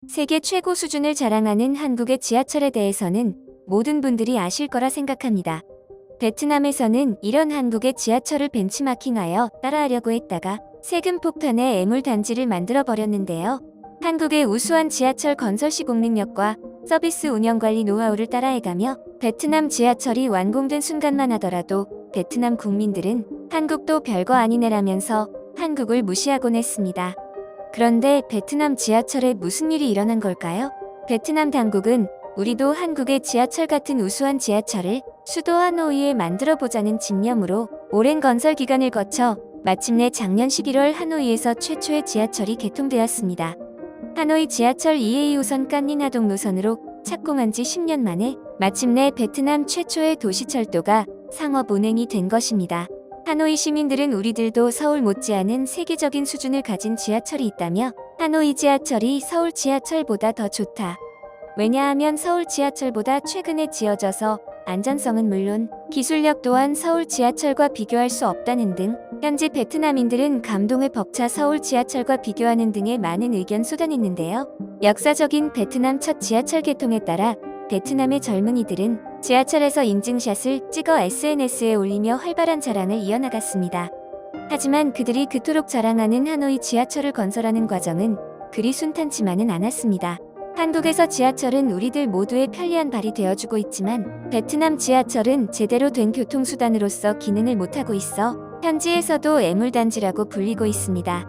세계 최고 수준을 자랑하는 한국의 지하철에 대해서는 모든 분들이 아실 거라 생각합니다. 베트남에서는 이런 한국의 지하철을 벤치마킹하여 따라하려고 했다가 세금 폭탄의 애물단지를 만들어 버렸는데요. 한국의 우수한 지하철 건설 시공능력과 서비스 운영관리 노하우를 따라해가며 베트남 지하철이 완공된 순간만 하더라도 베트남 국민들은 한국도 별거 아니네라면서 한국을 무시하곤 했습니다. 그런데 베트남 지하철에 무슨 일이 일어난 걸까요? 베트남 당국은 우리도 한국의 지하철 같은 우수한 지하철을 수도 하노이에 만들어보자는 집념으로 오랜 건설 기간을 거쳐 마침내 작년 11월 하노이에서 최초의 지하철이 개통되었습니다. 하노이 지하철 2A 호선 깐닝하동 노선으로 착공한 지 10년 만에 마침내 베트남 최초의 도시철도가 상업 운행이 된 것입니다. 하노이 시민들은 우리들도 서울 못지않은 세계적인 수준을 가진 지하철이 있다며 하노이 지하철이 서울 지하철보다 더 좋다. 왜냐하면 서울 지하철보다 최근에 지어져서 안전성은 물론 기술력 또한 서울 지하철과 비교할 수 없다는 등 현지 베트남인들은 감동에 벅차 서울 지하철과 비교하는 등의 많은 의견 쏟아냈는데요. 역사적인 베트남 첫 지하철 개통에 따라 베트남의 젊은이들은 지하철에서 인증샷을 찍어 SNS에 올리며 활발한 자랑을 이어나갔습니다. 하지만 그들이 그토록 자랑하는 하노이 지하철을 건설하는 과정은 그리 순탄치만은 않았습니다. 한국에서 지하철은 우리들 모두의 편리한 발이 되어주고 있지만 베트남 지하철은 제대로 된 교통수단으로서 기능을 못하고 있어 현지에서도 애물단지라고 불리고 있습니다.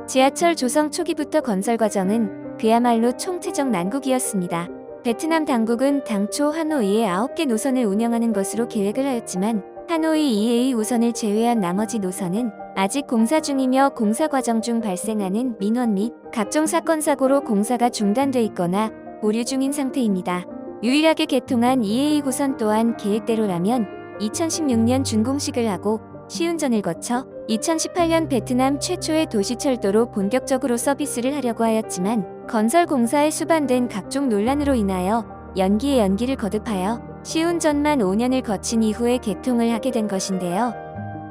지하철 조성 초기부터 건설 과정은 그야말로 총체적 난국이었습니다. 베트남 당국은 당초 하노이에 9개 노선을 운영하는 것으로 계획을 하였지만 하노이 2A 호선을 제외한 나머지 노선은 아직 공사 중이며 공사 과정 중 발생하는 민원 및 각종 사건 사고로 공사가 중단돼 있거나 보류 중인 상태입니다. 유일하게 개통한 2A 호선 또한 계획대로라면 2016년 준공식을 하고 시운전을 거쳐 2018년 베트남 최초의 도시철도로 본격적으로 서비스를 하려고 하였지만 건설 공사에 수반된 각종 논란으로 인하여 연기에 연기를 거듭하여 시운전만 5년을 거친 이후에 개통을 하게 된 것인데요.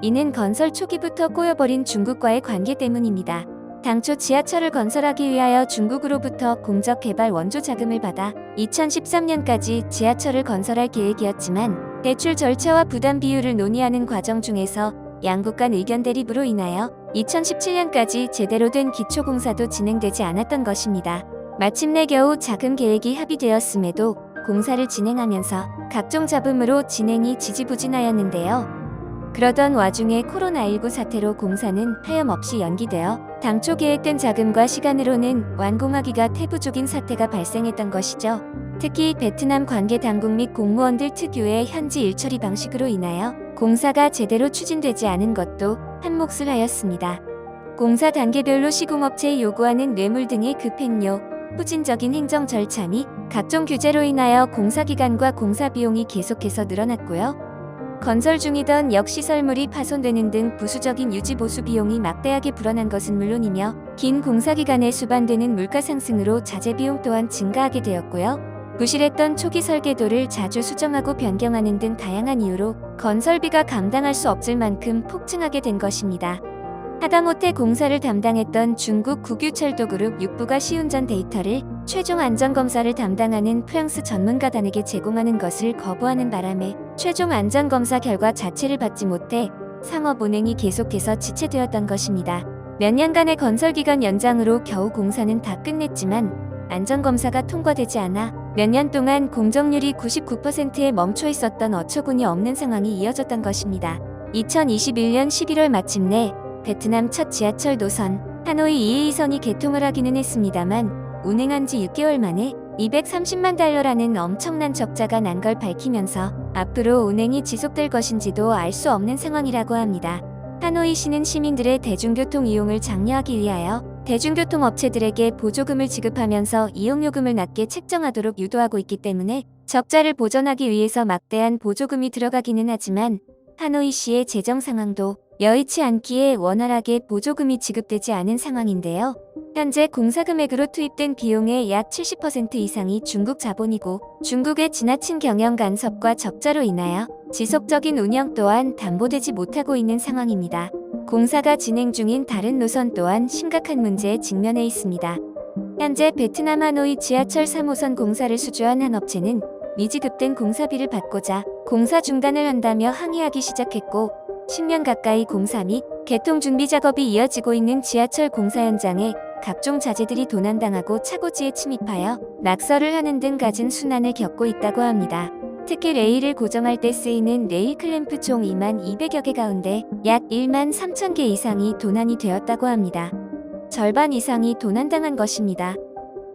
이는 건설 초기부터 꼬여버린 중국과의 관계 때문입니다. 당초 지하철을 건설하기 위하여 중국으로부터 공적 개발 원조 자금을 받아 2013년까지 지하철을 건설할 계획이었지만 대출 절차와 부담 비율을 논의하는 과정 중에서 양국 간 의견 대립으로 인하여 2017년까지 제대로 된 기초공사도 진행되지 않았던 것입니다. 마침내 겨우 자금 계획이 합의되었음에도 공사를 진행하면서 각종 잡음으로 진행이 지지부진하였는데요. 그러던 와중에 코로나19 사태로 공사는 하염없이 연기되어 당초 계획된 자금과 시간으로는 완공하기가 태부족인 사태가 발생했던 것이죠. 특히 베트남 관계 당국 및 공무원들 특유의 현지 일처리 방식으로 인하여 공사가 제대로 추진되지 않은 것도 한몫을 하였습니다. 공사 단계별로 시공업체에 요구하는 뇌물 등의 급행료, 후진적인 행정 절차 및 각종 규제로 인하여 공사 기간과 공사 비용이 계속해서 늘어났고요. 건설 중이던 역시설물이 파손되는 등 부수적인 유지 보수 비용이 막대하게 불어난 것은 물론이며 긴 공사 기간에 수반되는 물가 상승으로 자재 비용 또한 증가하게 되었고요. 부실했던 초기 설계도를 자주 수정하고 변경하는 등 다양한 이유로 건설비가 감당할 수 없을 만큼 폭증하게 된 것입니다. 하다못해 공사를 담당했던 중국 국유철도그룹 6부가 시운전 데이터를 최종 안전검사를 담당하는 프랑스 전문가단에게 제공하는 것을 거부하는 바람에 최종 안전검사 결과 자체를 받지 못해 상업 운행이 계속해서 지체되었던 것입니다. 몇 년간의 건설기간 연장으로 겨우 공사는 다 끝냈지만 안전검사가 통과되지 않아 몇 년 동안 공정률이 99%에 멈춰 있었던 어처구니 없는 상황이 이어졌던 것입니다. 2021년 11월 마침내 베트남 첫 지하철 노선 하노이 2A선이 개통을 하기는 했습니다만 운행한 지 6개월 만에 230만 달러라는 엄청난 적자가 난 걸 밝히면서 앞으로 운행이 지속될 것인지도 알 수 없는 상황이라고 합니다. 하노이시는 시민들의 대중교통 이용을 장려하기 위하여 대중교통 업체들에게 보조금을 지급하면서 이용요금을 낮게 책정하도록 유도하고 있기 때문에 적자를 보전하기 위해서 막대한 보조금이 들어가기는 하지만 하노이시의 재정 상황도 여의치 않기에 원활하게 보조금이 지급되지 않은 상황인데요. 현재 공사 금액으로 투입된 비용의 약 70% 이상이 중국 자본이고 중국의 지나친 경영 간섭과 적자로 인하여 지속적인 운영 또한 담보되지 못하고 있는 상황입니다. 공사가 진행 중인 다른 노선 또한 심각한 문제에 직면해 있습니다. 현재 베트남 하노이 지하철 3호선 공사를 수주한 한 업체는 미지급된 공사비를 받고자 공사 중단을 한다며 항의하기 시작했고 10년 가까이 공사 및 개통 준비 작업이 이어지고 있는 지하철 공사 현장에 각종 자재들이 도난당하고 차고지에 침입하여 낙서를 하는 등 갖은 순환을 겪고 있다고 합니다. 특히 레일을 고정할 때 쓰이는 레일 클램프 총 2만 200여 개 가운데 약 1만 3천 개 이상이 도난이 되었다고 합니다. 절반 이상이 도난당한 것입니다.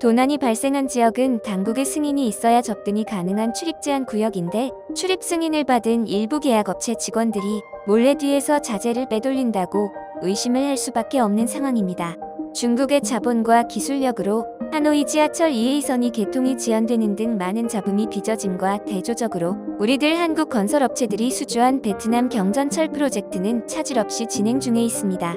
도난이 발생한 지역은 당국의 승인이 있어야 접근이 가능한 출입 제한 구역인데 출입 승인을 받은 일부 계약업체 직원들이 몰래 뒤에서 자재를 빼돌린다고 의심을 할 수밖에 없는 상황입니다. 중국의 자본과 기술력으로 하노이 지하철 2A선이 개통이 지연되는 등 많은 잡음이 빚어짐과 대조적으로 우리들 한국 건설업체들이 수주한 베트남 경전철 프로젝트는 차질 없이 진행 중에 있습니다.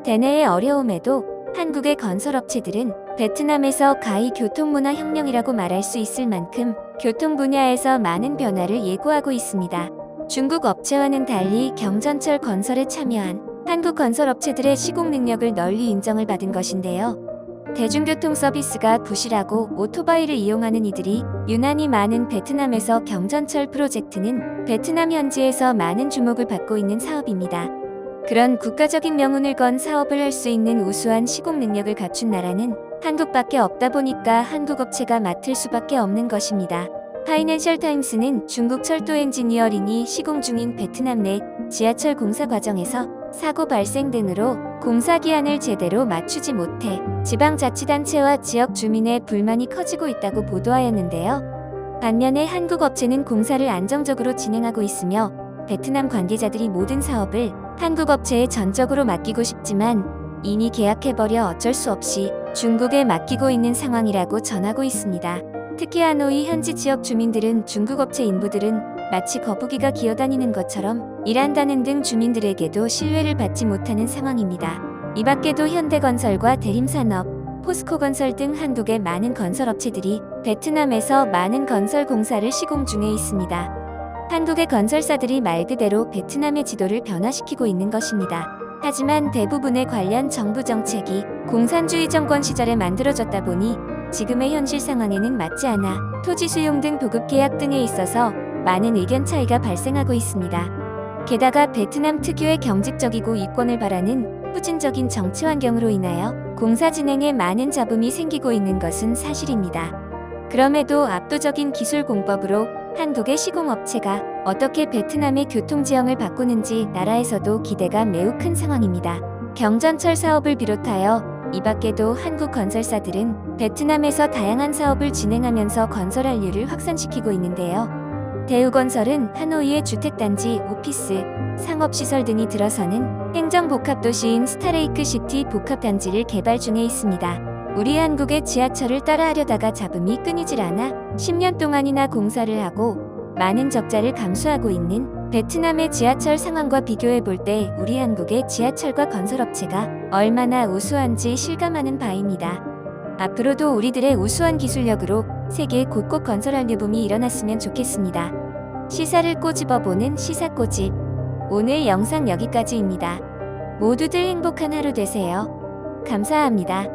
대내의 어려움에도 한국의 건설업체들은 베트남에서 가히 교통문화 혁명이라고 말할 수 있을 만큼 교통 분야에서 많은 변화를 예고하고 있습니다. 중국 업체와는 달리 경전철 건설에 참여한 한국 건설업체들의 시공 능력을 널리 인정을 받은 것인데요. 대중교통 서비스가 부실하고 오토바이를 이용하는 이들이 유난히 많은 베트남에서 경전철 프로젝트는 베트남 현지에서 많은 주목을 받고 있는 사업입니다. 그런 국가적인 명운을 건 사업을 할 수 있는 우수한 시공 능력을 갖춘 나라는 한국밖에 없다 보니까 한국 업체가 맡을 수밖에 없는 것입니다. 파이낸셜 타임스는 중국 철도 엔지니어링이 시공 중인 베트남 내 지하철 공사 과정에서 사고 발생 등으로 공사 기한을 제대로 맞추지 못해 지방자치단체와 지역 주민의 불만이 커지고 있다고 보도하였는데요. 반면에 한국 업체는 공사를 안정적으로 진행하고 있으며 베트남 관계자들이 모든 사업을 한국 업체에 전적으로 맡기고 싶지만 이미 계약해버려 어쩔 수 없이 중국에 맡기고 있는 상황이라고 전하고 있습니다. 특히 하노이 현지 지역 주민들은 중국 업체 인부들은 마치 거북이가 기어다니는 것처럼 일한다는 등 주민들에게도 신뢰를 받지 못하는 상황입니다. 이 밖에도 현대건설과 대림산업, 포스코건설 등 한국의 많은 건설업체들이 베트남에서 많은 건설 공사를 시공 중에 있습니다. 한국의 건설사들이 말 그대로 베트남의 지도를 변화시키고 있는 것입니다. 하지만 대부분의 관련 정부 정책이 공산주의 정권 시절에 만들어졌다 보니 지금의 현실 상황에는 맞지 않아 토지 수용 등 도급 계약 등에 있어서 많은 의견 차이가 발생하고 있습니다. 게다가 베트남 특유의 경직적이고 이권을 바라는 후진적인 정치 환경으로 인하여 공사 진행에 많은 잡음이 생기고 있는 것은 사실입니다. 그럼에도 압도적인 기술 공법으로 한국의 시공업체가 어떻게 베트남의 교통지형을 바꾸는지 나라에서도 기대가 매우 큰 상황입니다. 경전철 사업을 비롯하여 이 밖에도 한국 건설사들은 베트남에서 다양한 사업을 진행하면서 건설 한류를 확산시키고 있는데요. 대우건설은 하노이의 주택단지, 오피스, 상업시설 등이 들어서는 행정복합도시인 스타레이크시티 복합단지를 개발 중에 있습니다. 우리 한국의 지하철을 따라하려다가 잡음이 끊이질 않아 10년 동안이나 공사를 하고 많은 적자를 감수하고 있는 베트남의 지하철 상황과 비교해 볼 때 우리 한국의 지하철과 건설업체가 얼마나 우수한지 실감하는 바입니다. 앞으로도 우리들의 우수한 기술력으로 세계 곳곳 건설 한류붐이 일어났으면 좋겠습니다. 시사를 꼬집어보는 시사꼬집. 오늘 영상 여기까지입니다. 모두들 행복한 하루 되세요. 감사합니다.